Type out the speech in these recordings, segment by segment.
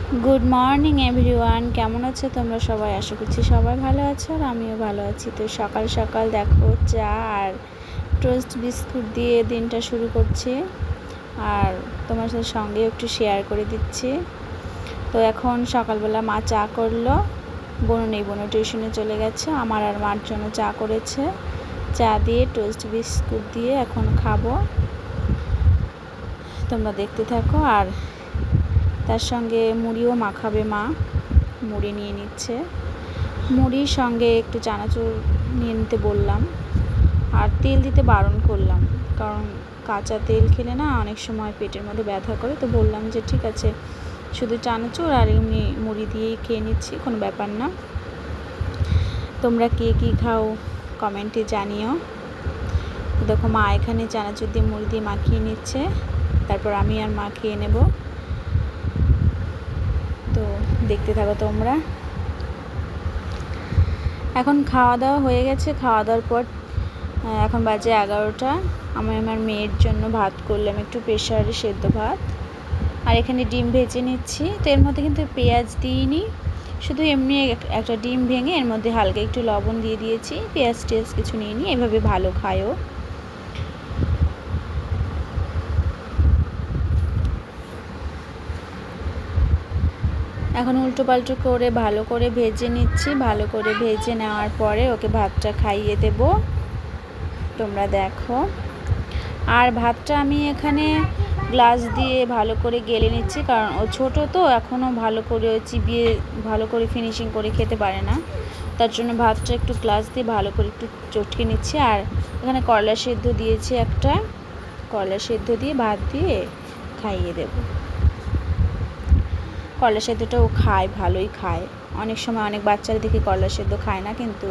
Good morning everyone केमन आछो तोमरा सबाई आशा करछि सबाई भालो आछो और आमिओ भालो आछि। तो सकाल सकाल देखो चा और टोस्ट बिस्कुट दिए दिनटा शुरू करछि और तोमार संगे एकटु शेयर करे दिচ্ছি। तो एखन सकालबेला मा चा करलो, बोनो नेই, बोनो टिউশনে चले गेছে, आमार और मार जोन्नो चा करेছে। चा दिए टोस्ट बिस्कुट दिए एखन खाबो, तोमरा देखते थाको। और तार संगे मुड़िओ माखाबे मा, मुड़ी निये निচ্ছে, मुड़िर संगे एकटु चानाचुर निये निते बोललाम और तेल दिते बारण करलाम, कारण काँचा तेल खेले ना अनेक समय पेटेर मধ্যে ব্যথা करे। तो बोललाम जे ठीक आछे शुधु चानाचुर और एमनि मुड़ी दिएई खेये निচ্ছি, कोनो ব্যাপার ना। तोमरा के कि खाओ कमेंटे जानिओ। तो देखो मा एखाने चानाचुर दिए मुड़ी दिए माखिए निচ্ছে, तारपर आमी आर मा खेये नेब। तो देखते थाको तोमरा। एखन खाওয়া दाওয়া হয়ে গেছে, খাওয়া দাওয়ার পর এখন বাজে 11টা। আমি আমার মেয়ের জন্য ভাত করলাম, একটু প্রেসারে সেদ্ধ ভাত, আর এখানে ডিম ভেজে নিচ্ছি। তো এর মধ্যে কিন্তু পেঁয়াজ দিইনি, শুধু এমনি একটা ডিম ভেঙে এর মধ্যে হালকা একটু লবণ দিয়ে দিয়েছি, পেঁয়াজ টেস্ট কিছু নিইনি, এভাবে ভালো খায়ও। এখন উল্টো পাল্টো করে ভালো করে ভেজে নিচ্ছি। ভালো করে ভেজে নেওয়ার পরে ওকে ভাতটা খাইয়ে দেব, তোমরা দেখো। আর ভাতটা আমি এখানে গ্লাস দিয়ে ভালো করে গেলে নিচ্ছি, কারণ ও ছোটো তো এখনও ভালো করে চিবিয়ে ভালো করে ফিনিশিং করে খেতে পারে না, তার জন্য ভাতটা একটু গ্লাস দিয়ে ভালো করে একটু চটকে নিচ্ছি। আর এখানে করলা সেদ্ধ দিয়েছি, একটা করলা সেদ্ধ দিয়ে ভাত দিয়ে খাইয়ে দেব। করলা সেদ্ধটা ও খায়, ভালোই খায়। অনেক সময় অনেক বাচ্চারা দেখি করলা সেদ্ধ খায় না, কিন্তু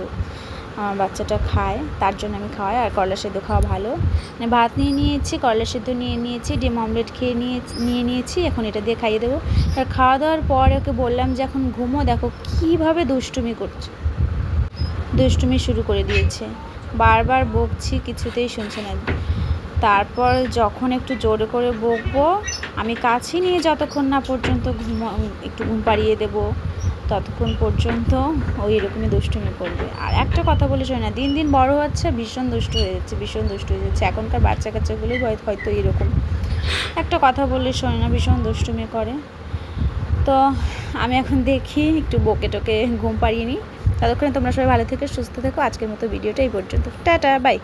আমার বাচ্চাটা খায়, তার জন্য আমি খাওয়াই। আর করলা সেদ্ধ খাওয়া ভালো। মানে ভাত নিয়ে নিয়েছি, করলা সেদ্ধ নিয়ে নিয়েছি, ডিম অমলেট নিয়ে নিয়েছি, এখন এটা দিয়ে খাইয়ে দেবো। আর খাওয়া দাওয়ার পর ওকে বললাম যে এখন ঘুমো, দেখো কীভাবে দুষ্টুমি করছে, দুষ্টুমি শুরু করে দিয়েছে, বারবার বকছি কিছুতেই শুনছে না। তারপর যখন একটু জোরে করে বকবো, আমি কাছে নিয়ে যতক্ষণ না পর্যন্ত একটু ঘুম পাড়িয়ে দেবো, ততক্ষণ পর্যন্ত ওই এরকমই দুষ্টুমি করবে। আর একটা কথা বলে শোনে না, দিন দিন বড় হচ্ছে, ভীষণ দুষ্টু হয়ে যাচ্ছে, ভীষণ দুষ্টু হয়ে যাচ্ছে। এখনকার বাচ্চা কাচ্চাগুলোই হয়তো এরকম, একটা কথা বললে শোনে না, ভীষণ দুষ্টুমি করে। তো আমি এখন দেখি একটু বকে টোকে ঘুম পাড়িয়ে নিই। ততক্ষণে তোমরা সবাই ভালো থেকো, সুস্থ থেকো। আজকের মতো ভিডিওটা এই পর্যন্ত, টাটা, বাই।